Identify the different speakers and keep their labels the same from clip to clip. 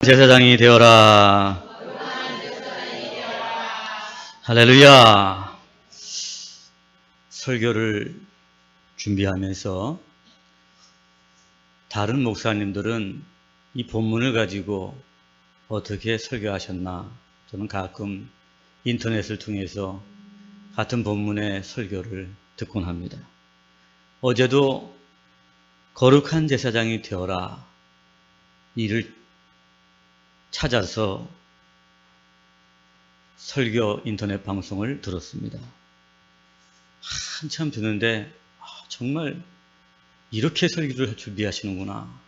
Speaker 1: 제사장이 되어라. 할렐루야. 설교를 준비하면서 다른 목사님들은 이 본문을 가지고 어떻게 설교하셨나, 저는 가끔 인터넷을 통해서 같은 본문의 설교를 듣곤 합니다. 어제도 거룩한 제사장이 되어라 이를 찾아서 설교 인터넷 방송을 들었습니다. 한참 듣는데 정말 이렇게 설교를 준비하시는구나.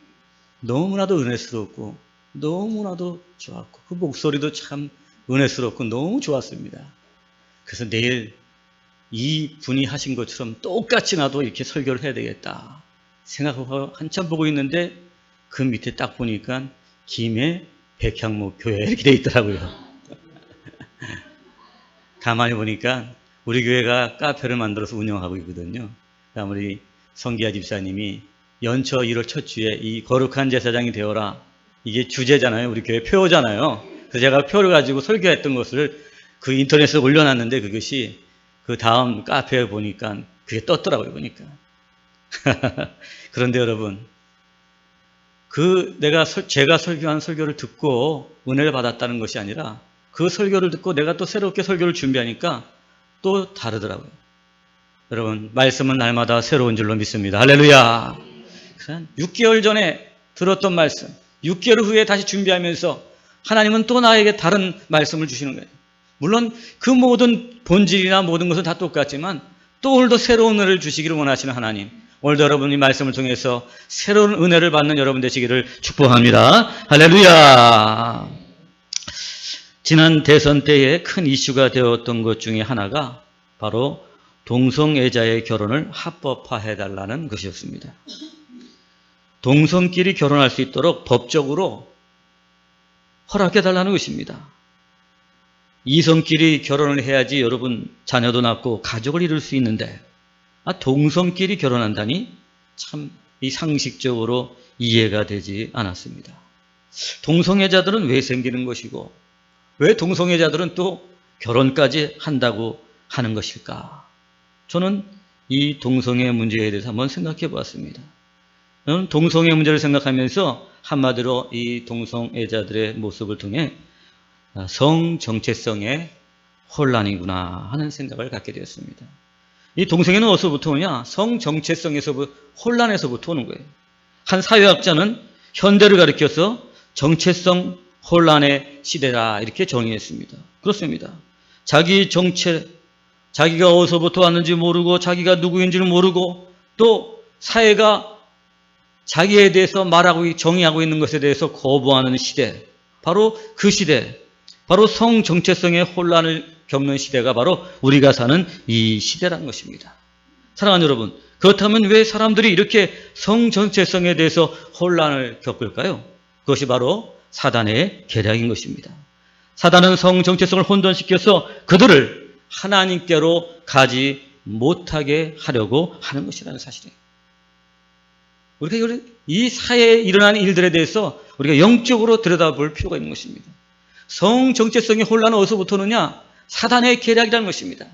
Speaker 1: 너무나도 은혜스럽고 너무나도 좋았고 그 목소리도 참 은혜스럽고 너무 좋았습니다. 그래서 내일 이 분이 하신 것처럼 똑같이 나도 이렇게 설교를 해야 되겠다 생각하고 한참 보고 있는데 그 밑에 딱 보니까 김해 백향목 교회 이렇게 돼 있더라고요. 가만히 보니까 우리 교회가 카페를 만들어서 운영하고 있거든요. 우리 성기아 집사님이 연초 1월 첫 주에 이 거룩한 제사장이 되어라, 이게 주제잖아요. 우리 교회 표잖아요. 그래서 제가 표를 가지고 설교했던 것을 그 인터넷에 올려놨는데 그것이 그 다음 카페에 보니까 그게 떴더라고요. 보니까. 그런데 여러분, 제가 설교한 설교를 듣고 은혜를 받았다는 것이 아니라 그 설교를 듣고 내가 또 새롭게 설교를 준비하니까 또 다르더라고요. 여러분, 말씀은 날마다 새로운 줄로 믿습니다. 할렐루야. 6개월 전에 들었던 말씀, 6개월 후에 다시 준비하면서 하나님은 또 나에게 다른 말씀을 주시는 거예요. 물론 그 모든 본질이나 모든 것은 다 똑같지만 또 오늘도 새로운 은혜를 주시기를 원하시는 하나님, 오늘도 여러분이 말씀을 통해서 새로운 은혜를 받는 여러분 되시기를 축복합니다. 할렐루야. 지난 대선 때에 큰 이슈가 되었던 것 중에 하나가 바로 동성애자의 결혼을 합법화해달라는 것이었습니다. 동성끼리 결혼할 수 있도록 법적으로 허락해달라는 것입니다. 이성끼리 결혼을 해야지 여러분 자녀도 낳고 가족을 이룰 수 있는데 동성끼리 결혼한다니 참 이 상식적으로 이해가 되지 않았습니다. 동성애자들은 왜 생기는 것이고 왜 동성애자들은 또 결혼까지 한다고 하는 것일까? 저는 이 동성애 문제에 대해서 한번 생각해 보았습니다. 저는 동성애 문제를 생각하면서 한마디로 이 동성애자들의 모습을 통해 성 정체성의 혼란이구나 하는 생각을 갖게 되었습니다. 이 동성애는 어디서부터 오냐? 성 정체성에서부터, 혼란에서부터 오는 거예요. 한 사회학자는 현대를 가리켜서 정체성 혼란의 시대다 이렇게 정의했습니다. 그렇습니다. 자기 정체, 자기가 어디서부터 왔는지 모르고 자기가 누구인지를 모르고 또 사회가 자기에 대해서 말하고 정의하고 있는 것에 대해서 거부하는 시대, 바로 그 시대, 바로 성 정체성의 혼란을 겪는 시대가 바로 우리가 사는 이 시대라는 것입니다. 사랑하는 여러분, 그렇다면 왜 사람들이 이렇게 성 정체성에 대해서 혼란을 겪을까요? 그것이 바로 사단의 계략인 것입니다. 사단은 성 정체성을 혼돈시켜서 그들을 하나님께로 가지 못하게 하려고 하는 것이라는 사실이에요. 우리가 이 사회에 일어나는 일들에 대해서 우리가 영적으로 들여다볼 필요가 있는 것입니다. 성 정체성의 혼란은 어디서부터 오느냐? 사단의 계략이라는 것입니다.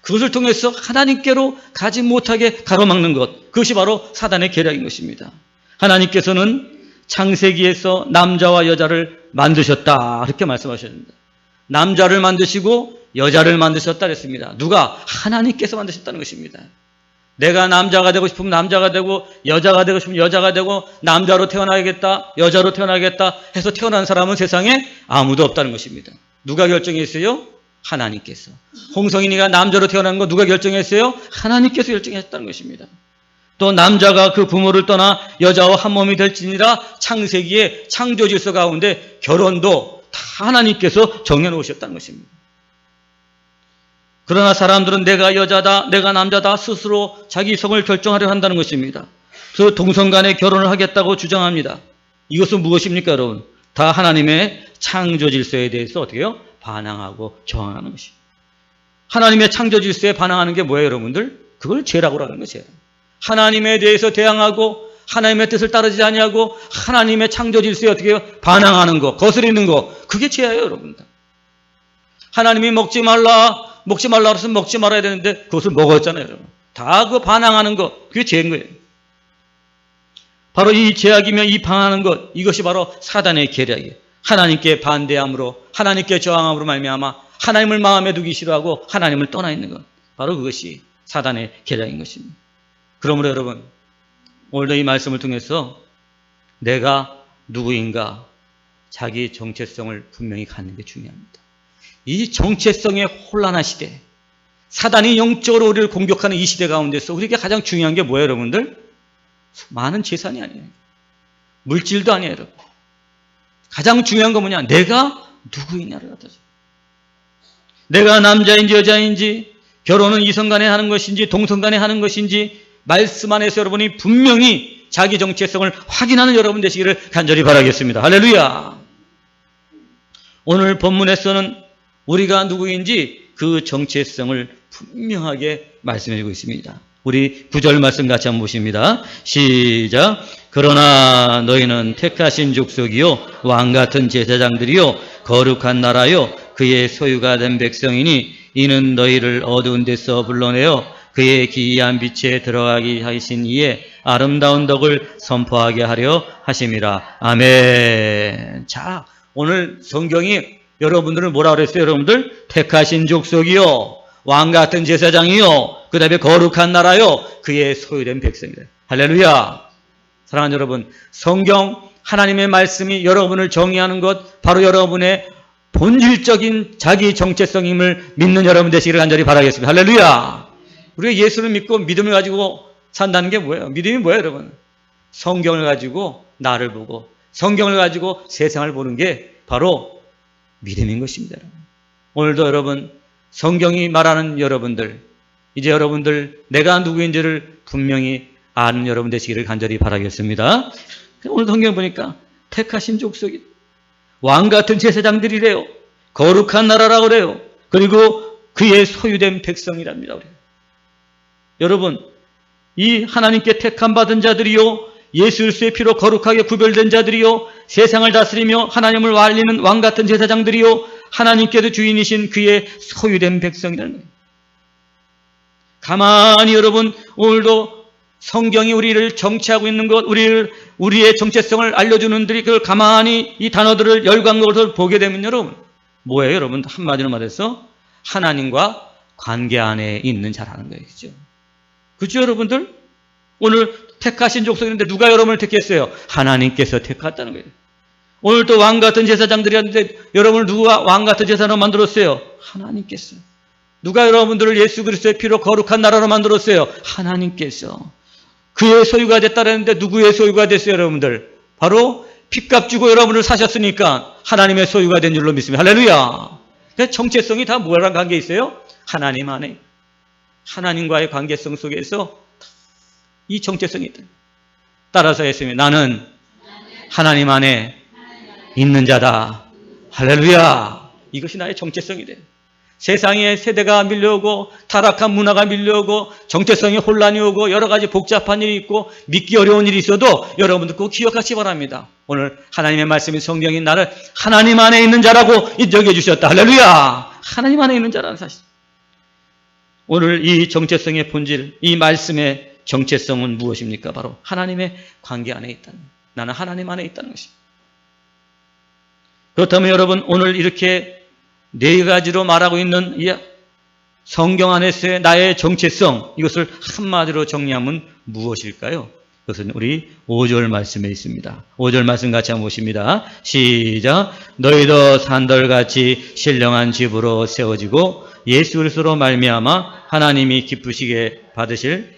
Speaker 1: 그것을 통해서 하나님께로 가지 못하게 가로막는 것, 그것이 바로 사단의 계략인 것입니다. 하나님께서는 창세기에서 남자와 여자를 만드셨다 이렇게 말씀하셨습니다. 남자를 만드시고 여자를 만드셨다 그랬습니다. 누가? 하나님께서 만드셨다는 것입니다. 내가 남자가 되고 싶으면 남자가 되고 여자가 되고 싶으면 여자가 되고 남자로 태어나야겠다 여자로 태어나야겠다 해서 태어난 사람은 세상에 아무도 없다는 것입니다. 누가 결정했어요? 하나님께서. 홍성인이가 남자로 태어난 거 누가 결정했어요? 하나님께서 결정했다는 것입니다. 또 남자가 그 부모를 떠나 여자와 한 몸이 될지니라 창세기의 창조 질서 가운데 결혼도 다 하나님께서 정해놓으셨다는 것입니다. 그러나 사람들은 내가 여자다, 내가 남자다 스스로 자기 성을 결정하려 한다는 것입니다. 그래서 동성 간에 결혼을 하겠다고 주장합니다. 이것은 무엇입니까, 여러분? 다 하나님의 창조 질서에 대해서 어떻게 해요? 반항하고 저항하는 것입니다. 하나님의 창조 질서에 반항하는 게 뭐예요, 여러분들? 그걸 죄라고 하는 거예요. 하나님에 대해서 대항하고 하나님의 뜻을 따르지 아니하고 하나님의 창조 질서에 어떻게 반항하는 거, 거스리는 거, 그게 죄예요, 여러분들. 하나님이 먹지 말라 그랬으면 먹지 말아야 되는데 그것을 먹었잖아요, 여러분. 다 그 반항하는 거, 그게 죄인 거예요. 바로 이 죄악이며 이 반항하는 것, 이것이 바로 사단의 계략이에요. 하나님께 반대함으로, 하나님께 저항함으로 말미암아 하나님을 마음에 두기 싫어하고 하나님을 떠나 있는 것, 바로 그것이 사단의 계략인 것입니다. 그러므로 여러분, 오늘도 이 말씀을 통해서 내가 누구인가 자기 정체성을 분명히 갖는 게 중요합니다. 이 정체성의 혼란한 시대, 사단이 영적으로 우리를 공격하는 이 시대 가운데서 우리에게 가장 중요한 게 뭐예요, 여러분들? 많은 재산이 아니에요. 물질도 아니에요, 여러분. 가장 중요한 건 뭐냐? 내가 누구이냐를 갖다줘. 내가 남자인지 여자인지, 결혼은 이성 간에 하는 것인지 동성 간에 하는 것인지, 말씀 안에서 여러분이 분명히 자기 정체성을 확인하는 여러분 되시기를 간절히 바라겠습니다. 할렐루야. 오늘 본문에서는 우리가 누구인지 그 정체성을 분명하게 말씀해 주고 있습니다. 우리 9절 말씀 같이 한번 보십니다. 시작. 그러나 너희는 택하신 족속이요 왕같은 제사장들이요 거룩한 나라요 그의 소유가 된 백성이니 이는 너희를 어두운 데서 불러내어 그의 기이한 빛에 들어가게 하신 이에 아름다운 덕을 선포하게 하려 하심이라. 아멘. 자, 오늘 성경이 여러분들을 뭐라 그랬어요? 여러분들 택하신 족속이요 왕같은 제사장이요 그 다음에 거룩한 나라요 그의 소유된 백성이래. 할렐루야. 사랑하는 여러분, 성경 하나님의 말씀이 여러분을 정의하는 것, 바로 여러분의 본질적인 자기 정체성임을 믿는 여러분 되시기를 간절히 바라겠습니다. 할렐루야. 우리가 예수를 믿고 믿음을 가지고 산다는 게 뭐예요? 믿음이 뭐예요, 여러분? 성경을 가지고 나를 보고 성경을 가지고 세상을 보는 게 바로 믿음인 것입니다. 여러분. 오늘도 여러분, 성경이 말하는 여러분들, 이제 여러분들 내가 누구인지를 분명히 아는 여러분 되시기를 간절히 바라겠습니다. 오늘 성경 보니까 택하신 족속이 왕같은 제사장들이래요. 거룩한 나라라고 그래요. 그리고 그의 소유된 백성이랍니다. 여러분, 이 하나님께 택함 받은 자들이요 예수 그리스도의 피로 거룩하게 구별된 자들이요 세상을 다스리며 하나님을 알리는 왕같은 제사장들이요 하나님께도 주인이신 그의 소유된 백성이라는 거예요. 가만히 여러분, 오늘도 성경이 우리를 정체하고 있는 것, 우리의 정체성을 알려주는 들이 그걸 가만히 이 단어들을 열광적으로 보게 되면 여러분, 뭐예요, 여러분? 한마디로 말해서 하나님과 관계 안에 있는 자라는 거예요. 그죠? 그죠, 여러분들? 오늘 택하신 족속인데 누가 여러분을 택했어요? 하나님께서 택했다는 거예요. 오늘 또 왕같은 제사장들이었는데 여러분을 누가 왕같은 제사장으로 만들었어요? 하나님께서. 누가 여러분들을 예수 그리스도의 피로 거룩한 나라로 만들었어요? 하나님께서. 그의 소유가 됐다는데 누구의 소유가 됐어요, 여러분들? 바로 핏값 주고 여러분을 사셨으니까 하나님의 소유가 된 줄로 믿습니다. 할렐루야. 정체성이 다 뭐랑 관계 있어요? 하나님 안에. 하나님과의 관계성 속에서 이 정체성이 있다. 따라서 했으면 나는 하나님 안에 있는 자다. 할렐루야. 이것이 나의 정체성이 돼. 세상에 세대가 밀려오고 타락한 문화가 밀려오고 정체성이 혼란이 오고 여러 가지 복잡한 일이 있고 믿기 어려운 일이 있어도 여러분들 꼭 기억하시기 바랍니다. 오늘 하나님의 말씀인 성경이 나를 하나님 안에 있는 자라고 인정해 주셨다. 할렐루야. 하나님 안에 있는 자라는 사실. 오늘 이 정체성의 본질, 이 말씀의 정체성은 무엇입니까? 바로 하나님의 관계 안에 있다는, 나는 하나님 안에 있다는 것입니다. 그렇다면 여러분, 오늘 이렇게 네 가지로 말하고 있는 이 성경 안에서의 나의 정체성, 이것을 한마디로 정리하면 무엇일까요? 그것은 우리 5절 말씀에 있습니다. 5절 말씀 같이 한번 보십니다. 시작. 너희도 산돌같이 신령한 집으로 세워지고 예수 그리스도로 말미암아 하나님이 기쁘시게 받으실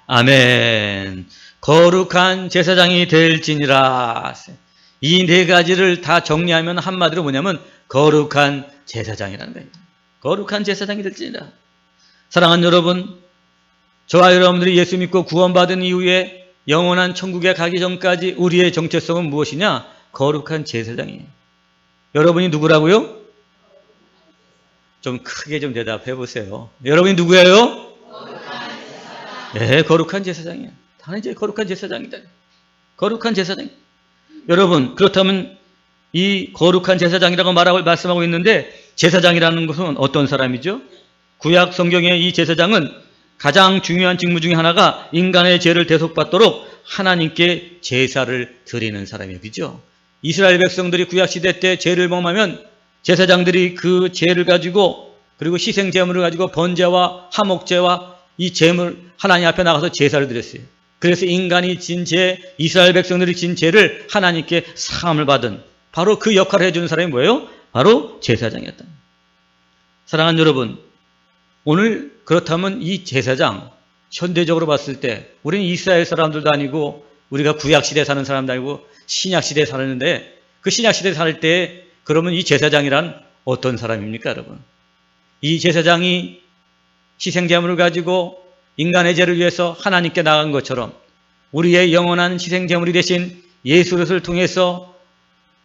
Speaker 1: 아멘. 거룩한 제사장이 될지니라. 이 네 가지를 다 정리하면 한마디로 뭐냐면 거룩한 제사장이라는 거예요. 거룩한 제사장이 될지니라. 사랑하는 여러분, 저와 여러분들이 예수 믿고 구원받은 이후에 영원한 천국에 가기 전까지 우리의 정체성은 무엇이냐? 거룩한 제사장이에요. 여러분이 누구라고요? 좀 크게 좀 대답해 보세요. 여러분이 누구예요? 네, 거룩한 제사장이에요. 다른 이제 거룩한 제사장이다. 거룩한 제사장. 여러분, 그렇다면 이 거룩한 제사장이라고 말씀하고 있는데, 제사장이라는 것은 어떤 사람이죠? 구약 성경의 이 제사장은 가장 중요한 직무 중에 하나가 인간의 죄를 대속받도록 하나님께 제사를 드리는 사람이에요. 그죠? 이스라엘 백성들이 구약시대 때 죄를 범하면 제사장들이 그 죄를 가지고, 그리고 희생제물을 가지고 번제와 화목제와 이 제물 하나님 앞에 나가서 제사를 드렸어요. 그래서 인간이 진 죄, 이스라엘 백성들이 진 죄를 하나님께 사함을 받은 바로 그 역할을 해주는 사람이 뭐예요? 바로 제사장이었다. 사랑하는 여러분, 오늘 그렇다면 이 제사장, 현대적으로 봤을 때 우리는 이스라엘 사람들도 아니고 우리가 구약시대에 사는 사람도 아니고 신약시대에 사는데, 그 신약시대에 살 때 그러면 이 제사장이란 어떤 사람입니까, 여러분? 이 제사장이 희생제물을 가지고 인간의 죄를 위해서 하나님께 나간 것처럼 우리의 영원한 희생제물이 되신 예수 그리스도를 통해서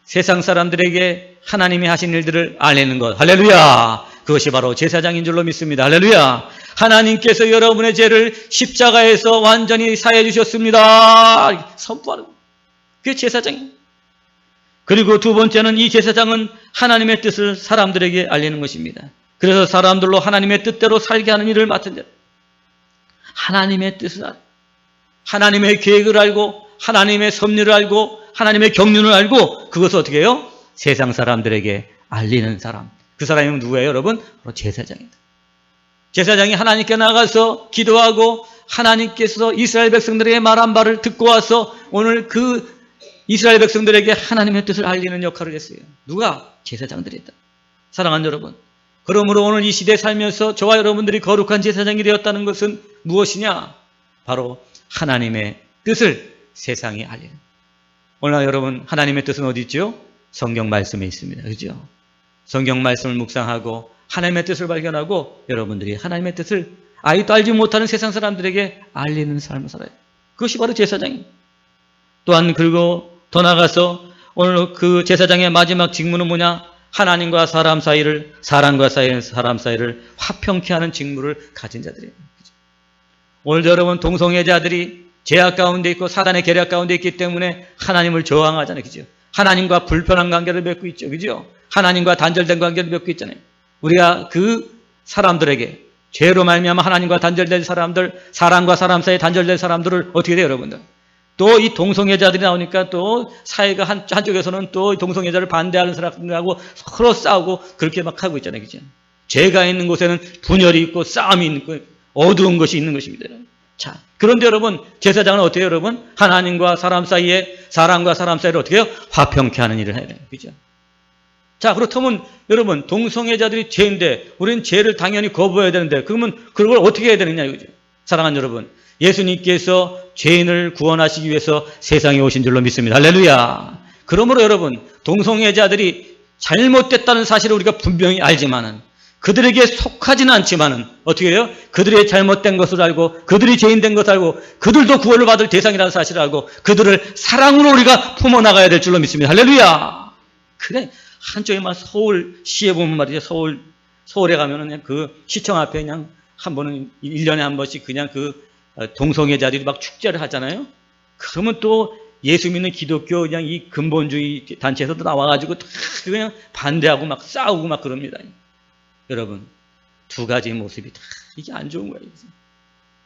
Speaker 1: 세상 사람들에게 하나님이 하신 일들을 알리는 것. 할렐루야! 그것이 바로 제사장인 줄로 믿습니다. 할렐루야! 하나님께서 여러분의 죄를 십자가에서 완전히 사해 주셨습니다. 선포하는 것. 그게 제사장이에요. 그리고 두 번째는 이 제사장은 하나님의 뜻을 사람들에게 알리는 것입니다. 그래서 사람들로 하나님의 뜻대로 살게 하는 일을 맡은 자. 하나님의 뜻을 알고, 하나님의 계획을 알고, 하나님의 섭리를 알고, 하나님의 경륜을 알고, 그것을 어떻게 해요? 세상 사람들에게 알리는 사람. 그 사람이 누구예요, 여러분? 바로 제사장입니다. 제사장이 하나님께 나가서 기도하고 하나님께서 이스라엘 백성들에게 말한 바를 듣고 와서 오늘 그 이스라엘 백성들에게 하나님의 뜻을 알리는 역할을 했어요. 누가? 제사장들이 했다. 사랑하는 여러분, 그러므로 오늘 이 시대에 살면서 저와 여러분들이 거룩한 제사장이 되었다는 것은 무엇이냐? 바로 하나님의 뜻을 세상에 알리는. 오늘 여러분, 하나님의 뜻은 어디 있죠? 성경 말씀에 있습니다. 그죠? 성경 말씀을 묵상하고 하나님의 뜻을 발견하고 여러분들이 하나님의 뜻을 아직도 알지 못하는 세상 사람들에게 알리는 삶을 살아요. 그것이 바로 제사장입니다. 또한 그리고 더 나아가서 오늘 그 제사장의 마지막 직무는 뭐냐? 하나님과 사람 사이를, 사람과 사람 사이를 화평케 하는 직무를 가진 자들이에요. 오늘도 여러분, 동성애자들이 죄악 가운데 있고 사단의 계략 가운데 있기 때문에 하나님을 저항하잖아요. 그죠? 하나님과 불편한 관계를 맺고 있죠. 그죠? 하나님과 단절된 관계를 맺고 있잖아요. 우리가 그 사람들에게 죄로 말미암아 하나님과 단절된 사람들, 사람과 사람 사이에 단절된 사람들을 어떻게 돼요, 여러분들? 또 이 동성애자들이 나오니까 또 사회가 한쪽에서는 또 동성애자를 반대하는 사람들하고 서로 싸우고 그렇게 막 하고 있잖아요. 그죠? 죄가 있는 곳에는 분열이 있고 싸움이 있고 어두운 것이 있는 것입니다. 자, 그런데 여러분, 제사장은 어떻게 해요, 여러분? 하나님과 사람 사이에, 사람과 사람 사이를 어떻게 해요? 화평케 하는 일을 해야 돼요. 그죠? 자, 그렇다면 여러분, 동성애자들이 죄인데 우리는 죄를 당연히 거부해야 되는데 그러면 그걸 어떻게 해야 되느냐 이거죠. 사랑하는 여러분, 예수님께서 죄인을 구원하시기 위해서 세상에 오신 줄로 믿습니다. 할렐루야. 그러므로 여러분, 동성애자들이 잘못됐다는 사실을 우리가 분명히 알지만은 그들에게 속하지는 않지만은 어떻게 해요? 그들의 잘못된 것을 알고 그들이 죄인된 것을 알고 그들도 구원을 받을 대상이라는 사실을 알고 그들을 사랑으로 우리가 품어나가야 될 줄로 믿습니다. 할렐루야. 그래, 한쪽에만 서울시에 보면 말이죠. 서울에 가면은 그냥 그 시청 앞에 그냥 한 번은 1년에 한 번씩 그냥 그 동성애자들이 막 축제를 하잖아요. 그러면 또 예수 믿는 기독교 그냥 이 근본주의 단체에서도 나와가지고 다 그냥 반대하고 막 싸우고 막 그럽니다. 여러분, 두 가지 모습이 다 이게 안 좋은 거예요.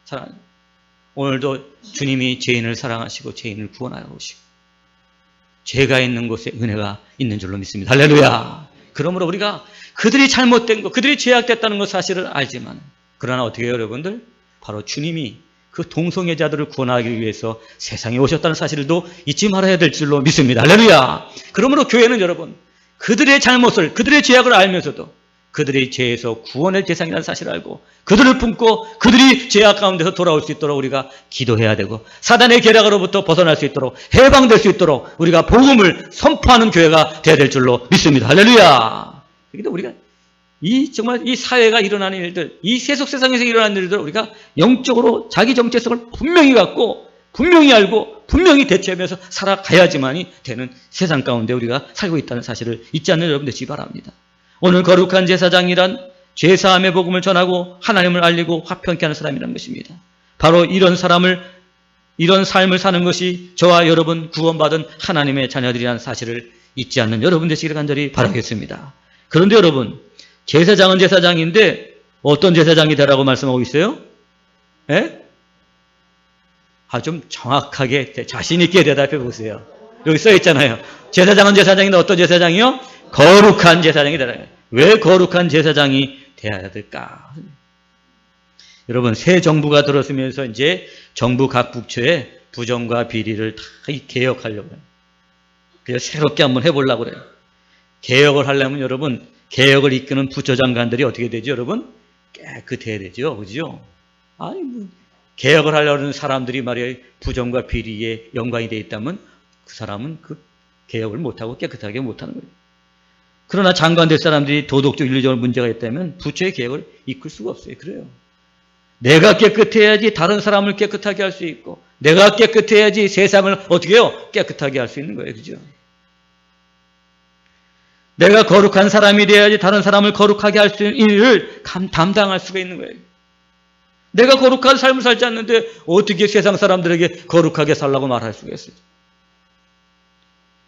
Speaker 1: 사랑. 오늘도 주님이 죄인을 사랑하시고 죄인을 구원하러 오시고 죄가 있는 곳에 은혜가 있는 줄로 믿습니다. 할렐루야. 그러므로 우리가 그들이 잘못된 것, 그들이 죄악됐다는 것 사실을 알지만 그러나 어떻게 해요, 여러분들? 바로 주님이 그 동성애자들을 구원하기 위해서 세상에 오셨다는 사실도 잊지 말아야 될 줄로 믿습니다. 할렐루야. 그러므로 교회는 여러분, 그들의 잘못을, 그들의 죄악을 알면서도 그들의 죄에서 구원의 대상이라는 사실을 알고 그들을 품고 그들이 죄악 가운데서 돌아올 수 있도록 우리가 기도해야 되고 사단의 계략으로부터 벗어날 수 있도록 해방될 수 있도록 우리가 복음을 선포하는 교회가 되어야 될 줄로 믿습니다. 할렐루야. 그런데 우리가 정말 이 사회가 일어나는 일들, 이 세속 세상에서 일어나는 일들 우리가 영적으로 자기 정체성을 분명히 갖고 분명히 알고 분명히 대처하면서 살아가야지만이 되는 세상 가운데 우리가 살고 있다는 사실을 잊지 않는 여러분 되시기 바랍니다. 오늘 거룩한 제사장이란 죄사함의 복음을 전하고 하나님을 알리고 화평케 하는 사람이라는 것입니다. 바로 이런 삶을 사는 것이 저와 여러분 구원받은 하나님의 자녀들이라는 사실을 잊지 않는 여러분 되시기를 간절히 바라겠습니다. 그런데 여러분, 제사장은 제사장인데 어떤 제사장이 되라고 말씀하고 있어요? 예? 좀 정확하게 자신 있게 대답해 보세요. 여기 써 있잖아요. 제사장은 제사장인데 어떤 제사장이요? 거룩한 제사장이 되라. 왜 거룩한 제사장이 되어야 될까? 여러분, 새 정부가 들어서면서 이제 정부 각 부처의 부정과 비리를 다 개혁하려고 해요. 그래서 새롭게 한번 해보려고 그래요. 개혁을 하려면 여러분, 개혁을 이끄는 부처 장관들이 어떻게 되죠, 여러분? 깨끗해야 되죠, 그죠? 아니, 개혁을 하려는 사람들이 말이에요, 부정과 비리에 연관이 되어 있다면 그 사람은 그 개혁을 못하고 깨끗하게 못하는 거예요. 그러나 장관될 사람들이 도덕적, 윤리적으로 문제가 있다면 부처의 개혁을 이끌 수가 없어요. 그래요. 내가 깨끗해야지 다른 사람을 깨끗하게 할 수 있고, 내가 깨끗해야지 세상을 어떻게 해요? 깨끗하게 할 수 있는 거예요. 그죠? 내가 거룩한 사람이 되어야지 다른 사람을 거룩하게 할 수 있는 일을 담당할 수가 있는 거예요. 내가 거룩한 삶을 살지 않는데 어떻게 세상 사람들에게 거룩하게 살라고 말할 수가 있어요?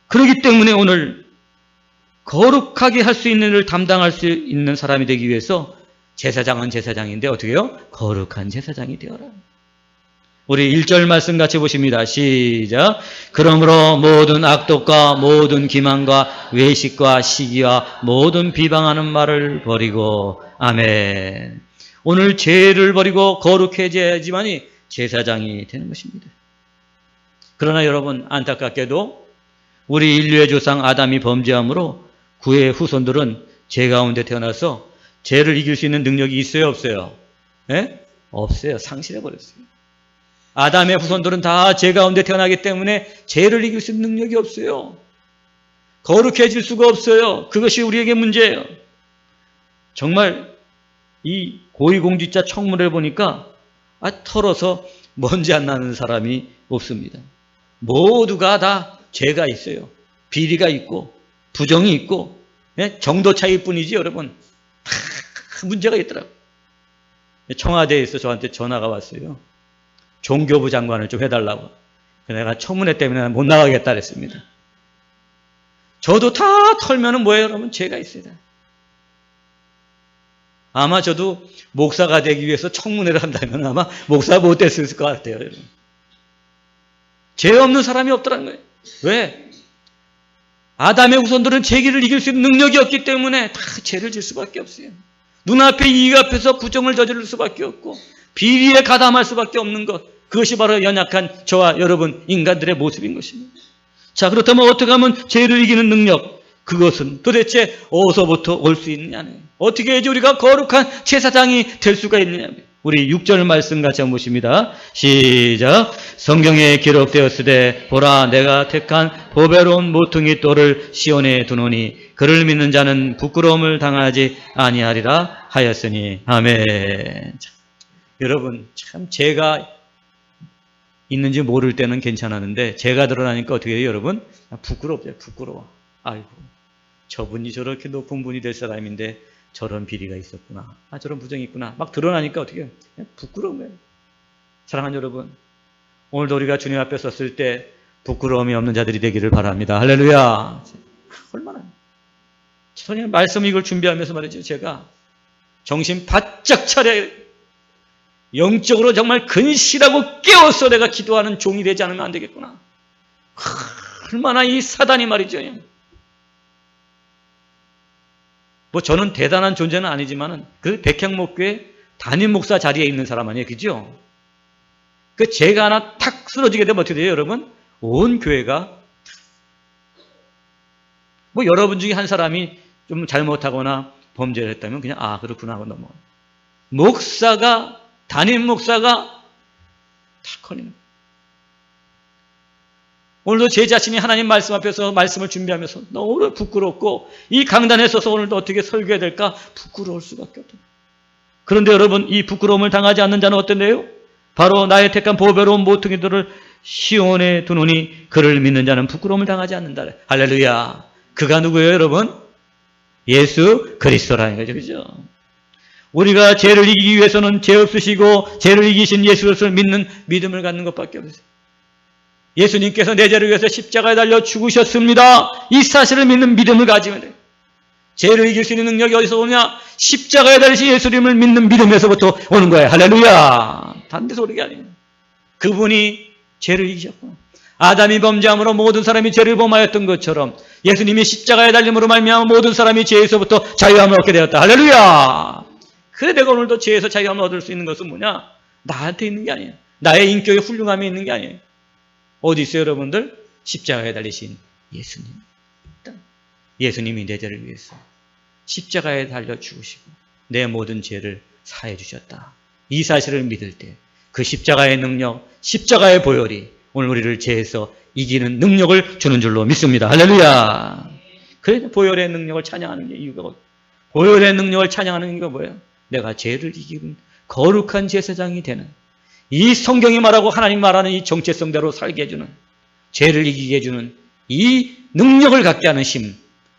Speaker 1: 그렇기 때문에 오늘 거룩하게 할 수 있는 일을 담당할 수 있는 사람이 되기 위해서 제사장은 제사장인데 어떻게 해요? 거룩한 제사장이 되어라. 우리 1절 말씀 같이 보십니다. 시작. 그러므로 모든 악독과 모든 기만과 외식과 시기와 모든 비방하는 말을 버리고. 아멘. 오늘 죄를 버리고 거룩해져야지만이 제사장이 되는 것입니다. 그러나 여러분, 안타깝게도 우리 인류의 조상 아담이 범죄함으로 그의 후손들은 죄 가운데 태어나서 죄를 이길 수 있는 능력이 있어요, 없어요? 예? 없어요. 상실해버렸어요. 아담의 후손들은 다 죄 가운데 태어나기 때문에 죄를 이길 수 있는 능력이 없어요. 거룩해질 수가 없어요. 그것이 우리에게 문제예요. 정말 이 고위공직자 청문회를 보니까 털어서 먼지 안 나는 사람이 없습니다. 모두가 다 죄가 있어요. 비리가 있고 부정이 있고, 정도 차이뿐이지 여러분 다 문제가 있더라고요. 청와대에서 저한테 전화가 왔어요. 종교부 장관을 좀 해달라고. 내가 청문회 때문에 못 나가겠다 그랬습니다. 저도 다 털면은 뭐예요 여러분? 죄가 있어요. 아마 저도 목사가 되기 위해서 청문회를 한다면 아마 목사 못 됐을 것 같아요. 여러분. 죄 없는 사람이 없더라는 거예요. 왜? 아담의 후손들은 죄를 이길 수 있는 능력이 없기 때문에 다 죄를 질 수밖에 없어요. 눈앞에 이익 앞에서 부정을 저지를 수밖에 없고 비리에 가담할 수밖에 없는 것, 그것이 바로 연약한 저와 여러분 인간들의 모습인 것입니다. 자, 그렇다면 어떻게 하면 죄를 이기는 능력, 그것은 도대체 어디서부터 올 수 있느냐는, 어떻게 해야지 우리가 거룩한 제사장이 될 수가 있느냐. 우리 6절 말씀 같이 한번 보십니다. 시작. 성경에 기록되었으되 보라 내가 택한 보배로운 모퉁이 돌을 시온에 두노니 그를 믿는 자는 부끄러움을 당하지 아니하리라 하였으니. 아멘. 참, 여러분 참 죄가 있는지 모를 때는 괜찮았는데 죄가 드러나니까 어떻게 해요 여러분? 부끄럽죠. 부끄러워. 아이고 저분이 저렇게 높은 분이 될 사람인데 저런 비리가 있었구나. 저런 부정이 있구나. 막 드러나니까 어떻게 해요? 부끄러운 거예요. 사랑하는 여러분, 오늘도 우리가 주님 앞에 섰을 때 부끄러움이 없는 자들이 되기를 바랍니다. 할렐루야. 얼마나 저는 말씀 이걸 준비하면서 말이죠. 제가 정신 바짝 차려 영적으로 정말 근실하고 깨워서 내가 기도하는 종이 되지 않으면 안 되겠구나. 얼마나 이 사단이 말이죠. 뭐 저는 대단한 존재는 아니지만은 그 백향목교회 담임 목사 자리에 있는 사람 아니에요, 그죠? 그 죄가 하나 탁 쓰러지게 되면 어떻게 돼요, 여러분? 온 교회가 뭐 여러분 중에 한 사람이 좀 잘못하거나 범죄를 했다면 그냥 그렇구나 하고 넘어가요. 목사가 담임 목사가 탁 걸리는 거예요. 오늘도 제 자신이 하나님 말씀 앞에서 말씀을 준비하면서 너무 부끄럽고 이 강단에 서서 오늘도 어떻게 설교해야 될까 부끄러울 수밖에 없다. 그런데 여러분 이 부끄러움을 당하지 않는 자는 어떤데요? 바로 나의 택한 보배로운 모퉁이들을 시온에 두노니 그를 믿는 자는 부끄러움을 당하지 않는다. 할렐루야. 그가 누구예요 여러분? 예수 그리스도라는 거죠. 그죠? 우리가 죄를 이기기 위해서는 죄 없으시고 죄를 이기신 예수 그리스도를 믿는 믿음을 갖는 것밖에 없어요. 예수님께서 내 죄를 위해서 십자가에 달려 죽으셨습니다. 이 사실을 믿는 믿음을 가지면 돼요. 죄를 이길 수 있는 능력이 어디서 오냐? 십자가에 달리신 예수님을 믿는 믿음에서부터 오는 거예요. 할렐루야. 다른 데서 오는 게 아니에요. 그분이 죄를 이기셨구나. 아담이 범죄함으로 모든 사람이 죄를 범하였던 것처럼 예수님이 십자가에 달림으로 말미암아 모든 사람이 죄에서부터 자유함을 얻게 되었다. 할렐루야. 그래 내가 오늘도 죄에서 자유함을 얻을 수 있는 것은 뭐냐? 나한테 있는 게 아니에요. 나의 인격의 훌륭함이 있는 게 아니에요. 어디 있어요 여러분들? 십자가에 달리신 예수님. 예수님이 내 죄를 위해서 십자가에 달려 죽으시고 내 모든 죄를 사해 주셨다. 이 사실을 믿을 때 그 십자가의 능력, 십자가의 보혈이 오늘 우리를 죄에서 이기는 능력을 주는 줄로 믿습니다. 할렐루야. 그래서 보혈의 능력을 찬양하는 게 이유가 뭐예요? 보혈의 능력을 찬양하는 이유가 뭐예요? 내가 죄를 이기는 거룩한 제사장이 되는, 이 성경이 말하고 하나님 말하는 이 정체성대로 살게 해주는, 죄를 이기게 해주는 이 능력을 갖게 하는 힘,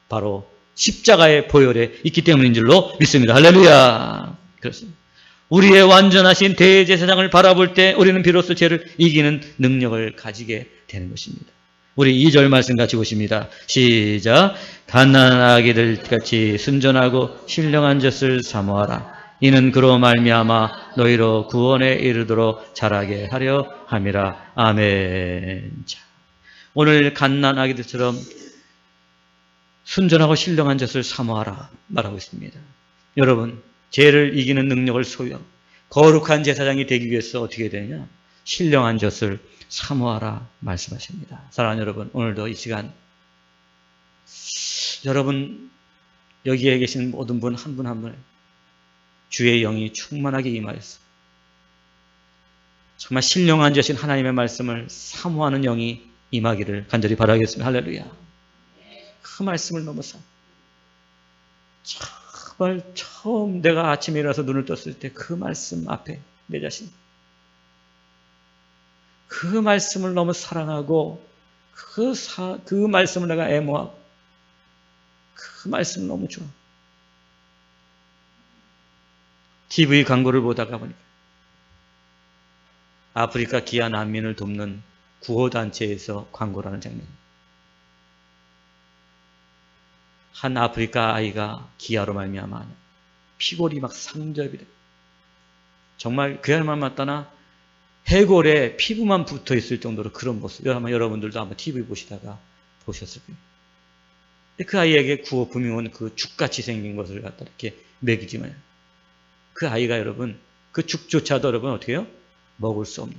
Speaker 1: 바로 십자가의 보혈에 있기 때문인 줄로 믿습니다. 할렐루야. 그렇습니다. 우리의 완전하신 대제사장을 바라볼 때 우리는 비로소 죄를 이기는 능력을 가지게 되는 것입니다. 우리 2절 말씀 같이 보십니다. 시작. 갓난한 아기들 같이 순전하고 신령한 젖을 사모하라. 이는 그로 말미암아 너희로 구원에 이르도록 자라게 하려 함이라. 아멘. 자, 오늘 갓난 아기들처럼 순전하고 신령한 젖을 사모하라 말하고 있습니다. 여러분, 죄를 이기는 능력을 소유하고 거룩한 제사장이 되기 위해서 어떻게 되냐? 신령한 젖을 사모하라 말씀하십니다. 사랑하는 여러분, 오늘도 이 시간 여러분 여기에 계신 모든 분 한 분 한 분 주의 영이 충만하게 임하였어. 정말 신령한 젖인 하나님의 말씀을 사모하는 영이 임하기를 간절히 바라겠습니다. 할렐루야. 그 말씀을 넘어서 정말 처음 내가 아침에 일어나서 눈을 떴을 때 그 말씀 앞에 내 자신, 그 말씀을 너무 사랑하고 그 말씀을 내가 애모하고 그 말씀 너무 좋아. TV 광고를 보다가 보니까 아프리카 기아 난민을 돕는 구호단체에서 광고를 하는 장면. 한 아프리카 아이가 기아로 말미암아 피골이 막 상접이 돼. 정말 그야말로 맞다나 해골에 피부만 붙어 있을 정도로 그런 모습. 아마 여러분들도 아마 TV 보시다가 보셨을 거예요. 그 아이에게 구호품이온 그 죽같이 생긴 것을 갖다 이렇게 먹이지만 그 아이가 여러분 그 죽조차도 여러분 어떻게 해요? 먹을 수 없는,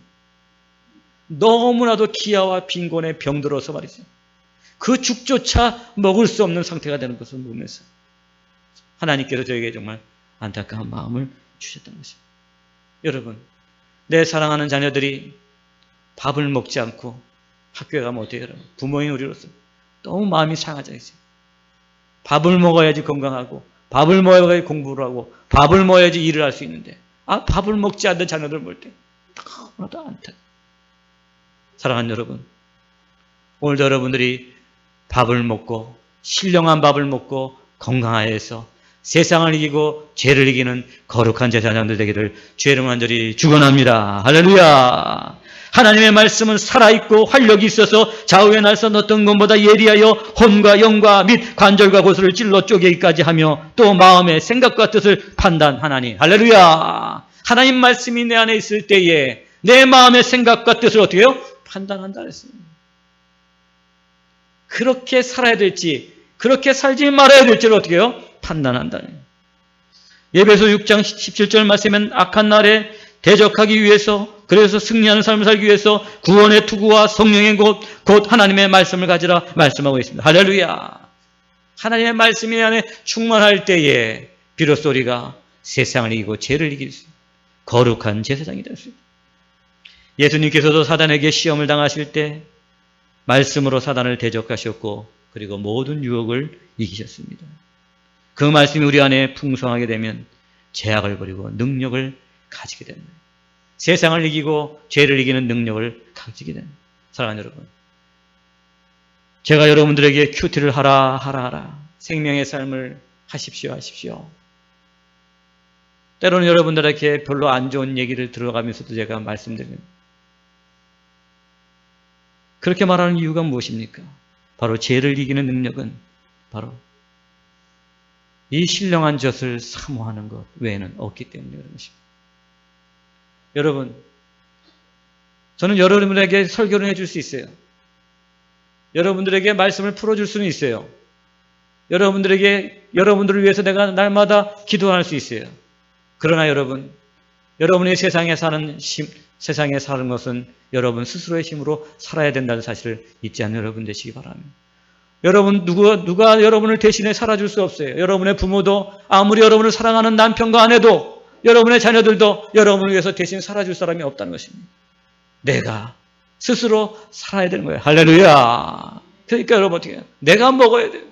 Speaker 1: 너무나도 기아와 빈곤에 병들어서 말이죠. 그 죽조차 먹을 수 없는 상태가 되는 것을 보면서 하나님께서 저에게 정말 안타까운 마음을 주셨다는 것입니다. 여러분, 내 사랑하는 자녀들이 밥을 먹지 않고 학교에 가면 어때요? 여러분, 부모인 우리로서 너무 마음이 상하져 있어요. 밥을 먹어야지 건강하고, 밥을 먹어야지 공부를 하고, 밥을 먹어야지 일을 할 수 있는데, 밥을 먹지 않는 자녀들 볼 때 너무나도 안타까워요. 사랑하는 여러분, 오늘도 여러분들이 밥을 먹고 신령한 밥을 먹고 건강하여서 세상을 이기고 죄를 이기는 거룩한 제사장들 되기를 주의 이름으로 간절히 축원합니다. 할렐루야. 하나님의 말씀은 살아있고 활력이 있어서 좌우에 날선 어떤 것보다 예리하여 혼과 영과 및 관절과 고수를 찔러 쪼개기까지 하며 또 마음의 생각과 뜻을 판단하나니. 할렐루야. 하나님 말씀이 내 안에 있을 때에 내 마음의 생각과 뜻을 어떻게 해요? 판단한다 했습니다. 그렇게 살아야 될지 그렇게 살지 말아야 될지를 어떻게 해요? 판단한다. 에베소 6장 17절 말씀은 악한 날에 대적하기 위해서, 그래서 승리하는 삶을 살기 위해서 구원의 투구와 성령의 곧 하나님의 말씀을 가지라 말씀하고 있습니다. 할렐루야. 하나님의 말씀이 내 안에 충만할 때에 비로소 우리가 세상을 이기고 죄를 이길 수 있는 거룩한 제사장이 될 수 있다. 예수님께서도 사단에게 시험을 당하실 때 말씀으로 사단을 대적하셨고 그리고 모든 유혹을 이기셨습니다. 그 말씀이 우리 안에 풍성하게 되면 죄악을 버리고 능력을 가지게 됩니다. 세상을 이기고 죄를 이기는 능력을 가지게 됩니다. 사랑하는 여러분, 제가 여러분들에게 큐티를 하라 생명의 삶을 하십시오. 때로는 여러분들에게 별로 안 좋은 얘기를 들어가면서도 제가 말씀드립니다. 그렇게 말하는 이유가 무엇입니까? 바로 죄를 이기는 능력은 바로 이 신령한 젖을 사모하는 것 외에는 없기 때문에 그런 것입니다. 여러분, 저는 여러분에게 설교를 해줄 수 있어요. 여러분들에게 말씀을 풀어줄 수는 있어요. 여러분들을 위해서 내가 날마다 기도할 수 있어요. 그러나 여러분이 세상에 사는 것은 여러분 스스로의 힘으로 살아야 된다는 사실을 잊지 않는 여러분 되시기 바랍니다. 여러분, 누가 여러분을 대신해 살아줄 수 없어요. 여러분의 부모도, 아무리 여러분을 사랑하는 남편과 아내도, 여러분의 자녀들도 여러분을 위해서 대신 살아줄 사람이 없다는 것입니다. 내가 스스로 살아야 되는 거예요. 할렐루야. 그러니까 여러분 어떻게 해요? 내가 먹어야 돼요.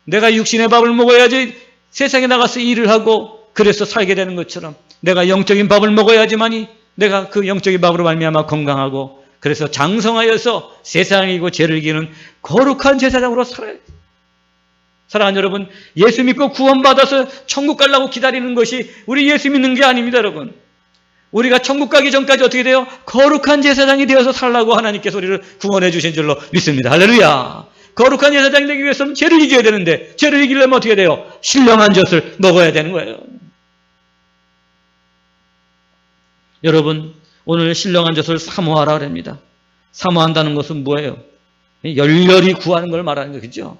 Speaker 1: 내가 육신의 밥을 먹어야지 세상에 나가서 일을 하고 그래서 살게 되는 것처럼 내가 영적인 밥을 먹어야지만이 내가 그 영적인 밥으로 말미암아 건강하고 그래서 장성하여서 세상을 이기고 죄를 이기는 거룩한 제사장으로 살아야 돼요. 사랑하는 여러분, 예수 믿고 구원받아서 천국 가려고 기다리는 것이 우리 예수 믿는 게 아닙니다, 여러분. 우리가 천국 가기 전까지 어떻게 돼요? 거룩한 제사장이 되어서 살라고 하나님께서 우리를 구원해 주신 줄로 믿습니다. 할렐루야. 거룩한 제사장이 되기 위해서는 죄를 이겨야 되는데 죄를 이기려면 어떻게 돼요? 신령한 젖을 먹어야 되는 거예요. 여러분, 오늘 신령한 젖을 사모하라 그럽니다. 사모한다는 것은 뭐예요? 열렬히 구하는 걸 말하는 거죠.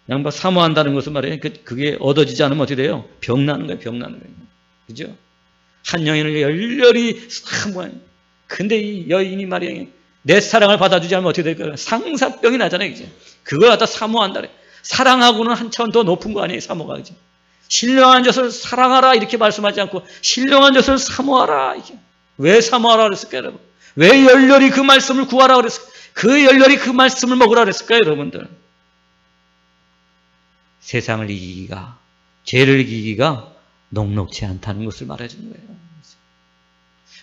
Speaker 1: 그냥 사모한다는 것은 말이에요. 그게 얻어지지 않으면 어떻게 돼요? 병나는 거예요. 병나는 거예요. 그죠? 한 여인을 열렬히 사모하는. 근데 이 여인이 말이에요. 내 사랑을 받아주지 않으면 어떻게 될까요? 상사병이 나잖아요. 그죠? 그걸 갖다 사모한다 그래. 사랑하고는 한 차원 더 높은 거 아니에요? 사모가. 그죠? 신령한 젖을 사랑하라 이렇게 말씀하지 않고 신령한 젖을 사모하라. 이게. 왜 사모하라 그랬을까요, 여러분? 왜 열렬히 그 말씀을 구하라 그랬을까요? 그 열렬히 그 말씀을 먹으라 그랬을까요, 여러분들? 세상을 이기기가, 죄를 이기기가 녹록지 않다는 것을 말해주는 거예요.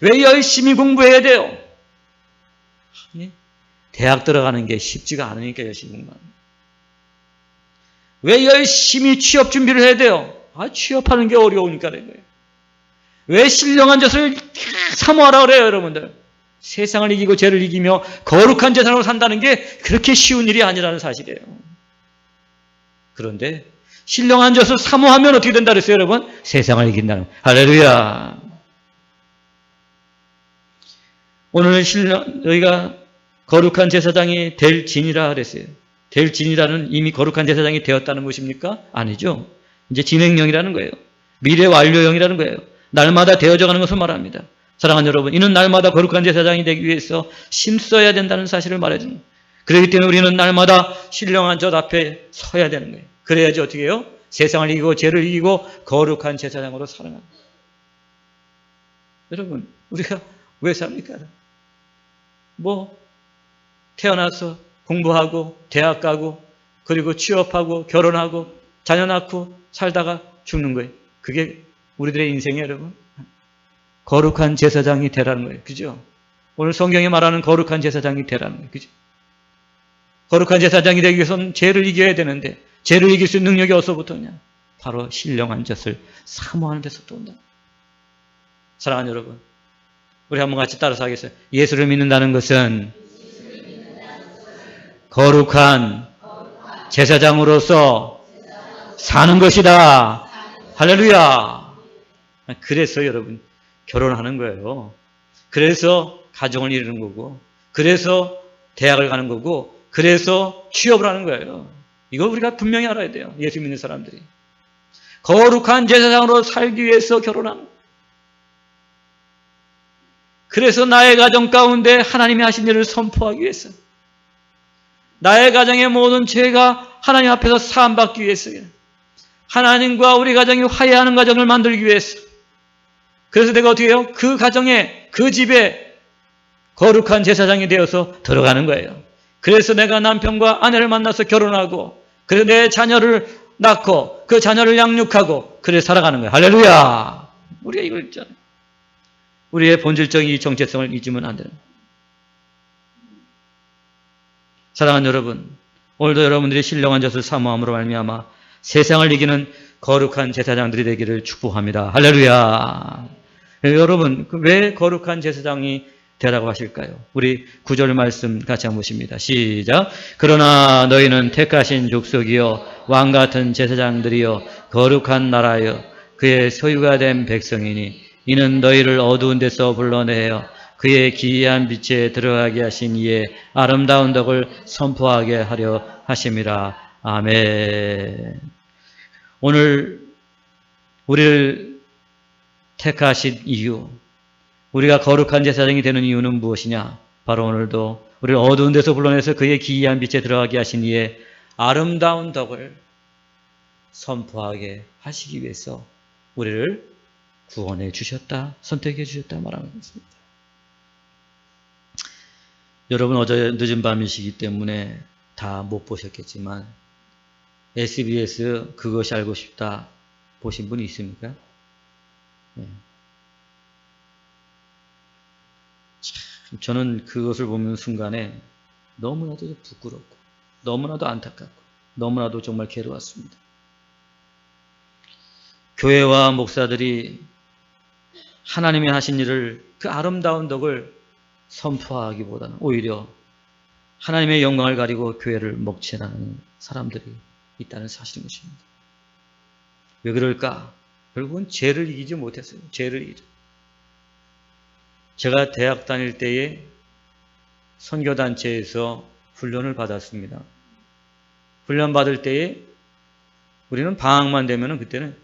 Speaker 1: 왜 열심히 공부해야 돼요? 대학 들어가는 게 쉽지가 않으니까 열심히 공부하는 거예요. 왜 열심히 취업 준비를 해야 돼요? 취업하는 게 어려우니까 그런 거예요. 왜 신령한 젖을 사모하라 그래요, 여러분들? 세상을 이기고 죄를 이기며 거룩한 제사장으로 산다는 게 그렇게 쉬운 일이 아니라는 사실이에요. 그런데 신령한 젖을 사모하면 어떻게 된다 그랬어요, 여러분? 세상을 이긴다는 거예요. 할렐루야. 오늘 너희가 거룩한 제사장이 될 진이라 그랬어요. 될 진이라는 이미 거룩한 제사장이 되었다는 것입니까? 아니죠. 이제 진행형이라는 거예요. 미래 완료형이라는 거예요. 날마다 되어져 가는 것을 말합니다. 사랑하는 여러분, 이는 날마다 거룩한 제사장이 되기 위해서 힘써야 된다는 사실을 말해주는 거예요. 그렇기 때문에 우리는 날마다 신령한 젖 앞에 서야 되는 거예요. 그래야지 어떻게 해요? 세상을 이기고 죄를 이기고 거룩한 제사장으로 살아갑니다. 여러분, 우리가 왜 삽니까? 태어나서 공부하고 대학 가고 그리고 취업하고 결혼하고 자녀 낳고 살다가 죽는 거예요. 그게 우리들의 인생이에요, 여러분. 거룩한 제사장이 되라는 거예요. 그죠? 오늘 성경에 말하는 거룩한 제사장이 되라는 거예요. 그죠? 거룩한 제사장이 되기 위해서는 죄를 이겨야 되는데 죄를 이길 수 있는 능력이 어디서부터 오냐? 바로 신령한 젖을 사모하는 데서부터 온다. 사랑하는 여러분, 우리 한번 같이 따라서 하겠어요. 예수를 믿는다는 것은 거룩한 제사장으로서 사는 것이다. 할렐루야. 그래서 여러분 결혼하는 거예요. 그래서 가정을 이루는 거고, 그래서 대학을 가는 거고, 그래서 취업을 하는 거예요. 이거 우리가 분명히 알아야 돼요. 예수 믿는 사람들이. 거룩한 제사장으로 살기 위해서 결혼하는 거예요. 그래서 나의 가정 가운데 하나님이 하신 일을 선포하기 위해서, 나의 가정의 모든 죄가 하나님 앞에서 사함받기 위해서, 하나님과 우리 가정이 화해하는 가정을 만들기 위해서, 그래서 내가 어떻게 해요? 그 가정에, 그 집에 거룩한 제사장이 되어서 들어가는 거예요. 그래서 내가 남편과 아내를 만나서 결혼하고, 그래서 내 자녀를 낳고 그 자녀를 양육하고 그래서 살아가는 거예요. 할렐루야. 우리가 이걸 있잖아요. 우리의 본질적인 이 정체성을 잊으면 안 되는 거예요. 사랑하는 여러분, 오늘도 여러분들이 신령한 젖을 사모함으로 말미암아 세상을 이기는 거룩한 제사장들이 되기를 축복합니다. 할렐루야. 여러분, 왜 거룩한 제사장이 되라고 하실까요? 우리 9절 말씀 같이 한번 보십니다. 시작. 그러나 너희는 택하신 족속이요 왕같은 제사장들이요 거룩한 나라여 그의 소유가 된 백성이니 이는 너희를 어두운 데서 불러내어 그의 기이한 빛에 들어가게 하신 이의 아름다운 덕을 선포하게 하려 하심이라. 아멘. 오늘 우리를 택하신 이유, 우리가 거룩한 제사장이 되는 이유는 무엇이냐? 바로 오늘도 우리를 어두운 데서 불러내서 그의 기이한 빛에 들어가게 하신 이의 아름다운 덕을 선포하게 하시기 위해서 우리를 구원해 주셨다, 선택해 주셨다 말하는 것입니다. 여러분 어제 늦은 밤이시기 때문에 다 못 보셨겠지만 SBS 그것이 알고 싶다 보신 분이 있습니까? 네. 저는 그것을 보는 순간에 너무나도 부끄럽고 너무나도 안타깝고 너무나도 정말 괴로웠습니다. 교회와 목사들이 하나님이 하신 일을 그 아름다운 덕을 선포하기보다는 오히려 하나님의 영광을 가리고 교회를 먹칠하는 사람들이 있다는 사실인 것입니다. 왜 그럴까? 결국은 죄를 이기지 못했어요. 죄를 이기죠. 제가 대학 다닐 때에 선교단체에서 훈련을 받았습니다. 훈련 받을 때에 우리는 방학만 되면은 그때는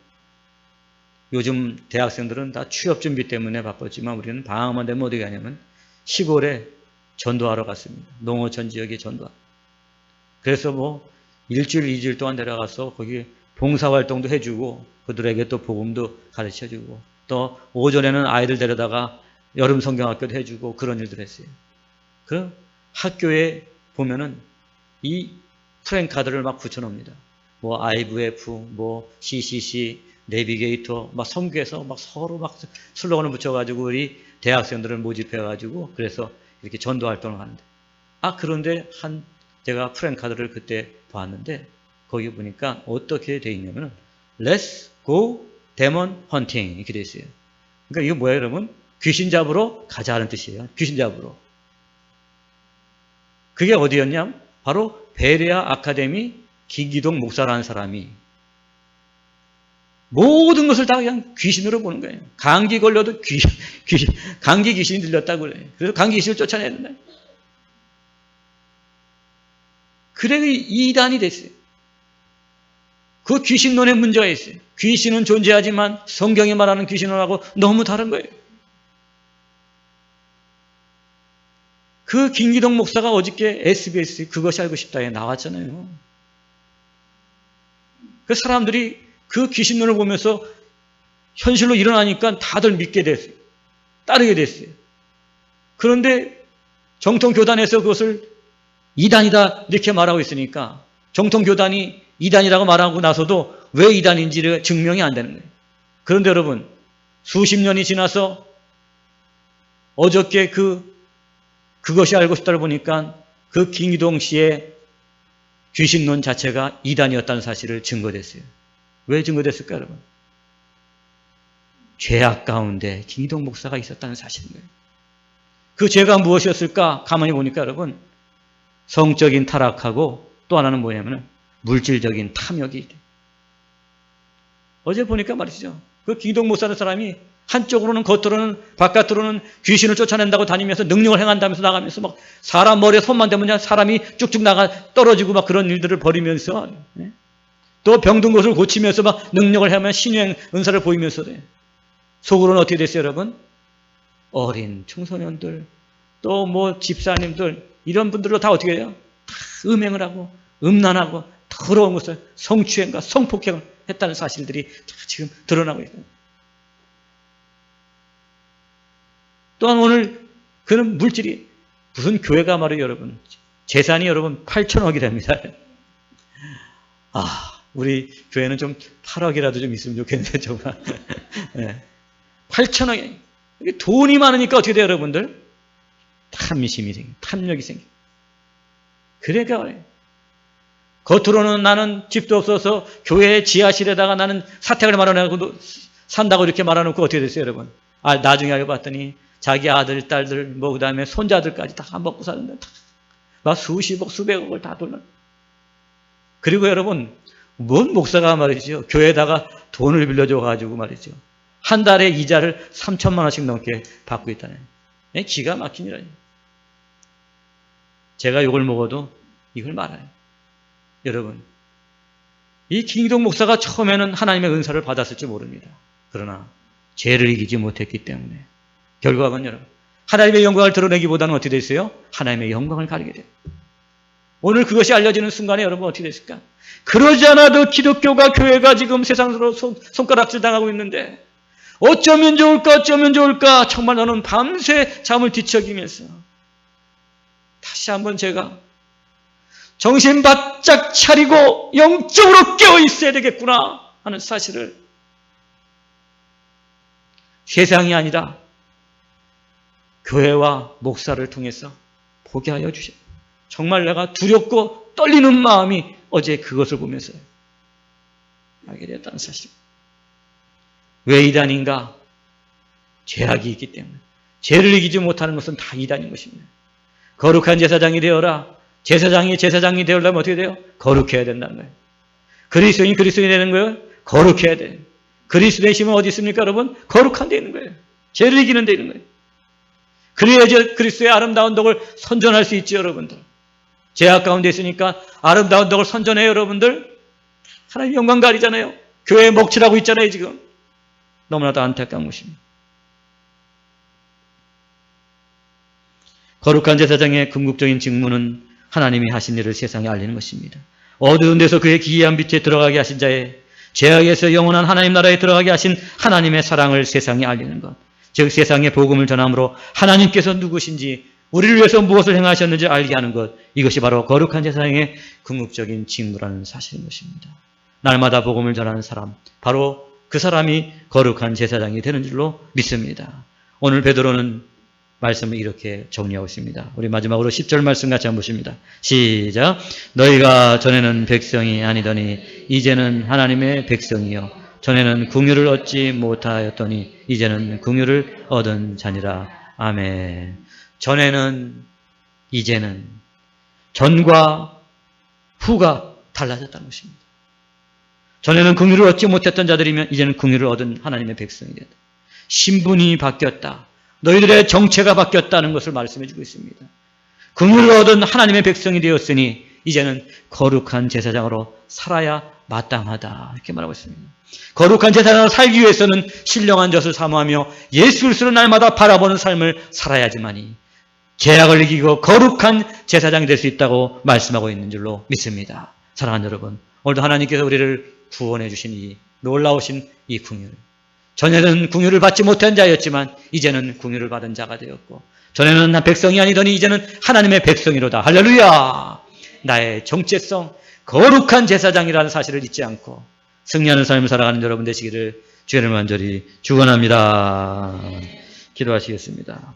Speaker 1: 요즘 대학생들은 다 취업 준비 때문에 바빴지만 우리는 방학만 되면 어디 가냐면 시골에 전도하러 갔습니다. 농어촌 지역에 전도하러. 그래서 뭐 일주일, 2주일 동안 내려가서 거기 봉사활동도 해주고 그들에게 또 복음도 가르쳐주고 또 오전에는 아이들 데려다가 여름 성경학교도 해주고 그런 일들 했어요. 그 학교에 보면은 이 프랭카드를 막 붙여놓습니다. 뭐 IVF, 뭐 CCC, 내비게이터, 막 선교에서 막 서로 막 슬로건을 붙여가지고 우리 대학생들을 모집해가지고 그래서 이렇게 전도 활동을 하는데 그런데 제가 프랭카드를 그때 봤는데 거기 보니까 어떻게 돼 있냐면은 Let's go demon hunting 이렇게 돼 있어요. 그러니까 이거 뭐예요, 여러분? 귀신 잡으러 가자는 뜻이에요. 귀신 잡으러. 그게 어디였냐? 바로 베레아 아카데미 김기동 목사라는 사람이 모든 것을 다 그냥 귀신으로 보는 거예요. 감기 걸려도 감기 귀신이 들렸다고 그래요. 그래서 감기 귀신을 쫓아내야 된다. 그래 이단이 됐어요. 그 귀신론에 문제가 있어요. 귀신은 존재하지만 성경이 말하는 귀신론하고 너무 다른 거예요. 그 김기동 목사가 어저께 SBS 그것이 알고 싶다에 나왔잖아요. 그 사람들이 그 귀신론을 보면서 현실로 일어나니까 다들 믿게 됐어요. 따르게 됐어요. 그런데 정통교단에서 그것을 이단이다 이렇게 말하고 있으니까 정통교단이 이단이라고 말하고 나서도 왜 이단인지를 증명이 안 되는 거예요. 그런데 여러분 수십 년이 지나서 어저께 그것이 알고 싶다를 보니까 그 김기동 씨의 귀신론 자체가 이단이었다는 사실을 증거됐어요. 왜 증거됐을까 여러분? 죄악 가운데 김기동 목사가 있었다는 사실인 거예요. 그 죄가 무엇이었을까? 가만히 보니까 여러분 성적인 타락하고 또 하나는 뭐냐면 물질적인 탐욕이 돼요. 어제 보니까 말이죠. 그 김기동 목사라는 사람이 한쪽으로는 겉으로는 바깥으로는 귀신을 쫓아낸다고 다니면서 능력을 행한다면서 나가면서 막 사람 머리에 손만 대면 그냥 사람이 쭉쭉 나가 떨어지고 막 그런 일들을 벌이면서 또 병든 것을 고치면서 막 능력을 하면 신유행 은사를 보이면서 속으로는 어떻게 됐어요 여러분? 어린 청소년들 또 뭐 집사님들 이런 분들도 다 어떻게 해요? 다 음행을 하고 음란하고 더러운 것을 성추행과 성폭행을 했다는 사실들이 지금 드러나고 있어요. 또한 오늘 그런 물질이 무슨 교회가 말이에요 여러분. 재산이 여러분 8천억이 됩니다. 우리 교회는 좀 8억이라도 좀 있으면 좋겠는데 정말. 네. 8천억이 돈이 많으니까 어떻게 돼요 여러분들? 탐심이 생겨 탐욕이 생겨. 그러니까 겉으로는 나는 집도 없어서 교회 지하실에다가 나는 사택을 마련하고 산다고 이렇게 말해놓고 어떻게 됐어요, 여러분? 나중에 알고 봤더니 자기 아들, 딸들, 뭐 그다음에 손자들까지 다 먹고 사는데 막 수십억, 수백억을 다 돌려. 그리고 여러분, 뭔 목사가 말이죠, 교회에다가 돈을 빌려줘가지고 말이죠, 한 달에 이자를 3천만 원씩 넘게 받고 있다네. 기가 막힌 일아니에요. 제가 욕을 먹어도 이걸 말아요. 여러분, 이 김기동 목사가 처음에는 하나님의 은사를 받았을지 모릅니다. 그러나 죄를 이기지 못했기 때문에 결과는 여러분, 하나님의 영광을 드러내기보다는 어떻게 됐어요? 하나님의 영광을 가리게 돼요. 오늘 그것이 알려지는 순간에 여러분 어떻게 됐을까? 그러지 않아도 기독교가, 교회가 지금 세상으로 손가락질 당하고 있는데 어쩌면 좋을까, 어쩌면 좋을까, 정말 너는 밤새 잠을 뒤척이면서 다시 한번 제가 정신 바짝 차리고 영적으로 깨어 있어야 되겠구나 하는 사실을 세상이 아니라 교회와 목사를 통해서 보게 하여 주셔요. 정말 내가 두렵고 떨리는 마음이 어제 그것을 보면서 알게 되었다는 사실. 왜 이단인가? 죄악이 있기 때문에. 죄를 이기지 못하는 것은 다 이단인 것입니다. 거룩한 제사장이 되어라. 제사장이 되려면 어떻게 돼요? 거룩해야 된다는 거예요. 그리스도인이 되는 거예요? 거룩해야 돼요. 그리스도의 힘은 어디 있습니까, 여러분? 거룩한 데 있는 거예요. 죄를 이기는 데 있는 거예요. 그래야지 그리스도의 아름다운 덕을 선전할 수 있죠, 여러분들. 죄악 가운데 있으니까 아름다운 덕을 선전해요, 여러분들. 하나님 영광 가리잖아요. 교회에 먹칠하고 있잖아요, 지금. 너무나도 안타까운 것입니다. 거룩한 제사장의 궁극적인 직무는 하나님이 하신 일을 세상에 알리는 것입니다. 어두운 데서 그의 기이한 빛에 들어가게 하신 자의, 죄악에서 영원한 하나님 나라에 들어가게 하신 하나님의 사랑을 세상에 알리는 것. 즉 세상에 복음을 전함으로 하나님께서 누구신지, 우리를 위해서 무엇을 행하셨는지 알게 하는 것. 이것이 바로 거룩한 제사장의 궁극적인 직무라는 사실인 것입니다. 날마다 복음을 전하는 사람, 바로 그 사람이 거룩한 제사장이 되는 줄로 믿습니다. 오늘 베드로는 말씀을 이렇게 정리하고 있습니다. 우리 마지막으로 10절 말씀 같이 한번 보십니다. 시작. 너희가 전에는 백성이 아니더니 이제는 하나님의 백성이요 전에는 긍휼을 얻지 못하였더니 이제는 긍휼을 얻은 자니라. 아멘. 전에는, 이제는, 전과 후가 달라졌다는 것입니다. 전에는 긍휼을 얻지 못했던 자들이면 이제는 긍휼을 얻은 하나님의 백성이 됐다. 신분이 바뀌었다. 너희들의 정체가 바뀌었다는 것을 말씀해 주고 있습니다. 긍휼을 얻은 하나님의 백성이 되었으니 이제는 거룩한 제사장으로 살아야 마땅하다. 이렇게 말하고 있습니다. 거룩한 제사장으로 살기 위해서는 신령한 젖을 사모하며 예수 그리스도를 날마다 바라보는 삶을 살아야지만이 죄악을 이기고 거룩한 제사장이 될 수 있다고 말씀하고 있는 줄로 믿습니다. 사랑하는 여러분, 오늘도 하나님께서 우리를 구원해 주신 이 놀라우신 이 긍휼, 전에는 긍휼을 받지 못한 자였지만 이제는 긍휼을 받은 자가 되었고, 전에는 백성이 아니더니 이제는 하나님의 백성이로다. 할렐루야. 나의 정체성, 거룩한 제사장이라는 사실을 잊지 않고 승리하는 삶을 살아가는 여러분 되시기를 주의 이름으로 간절히 축원합니다. 기도하시겠습니다.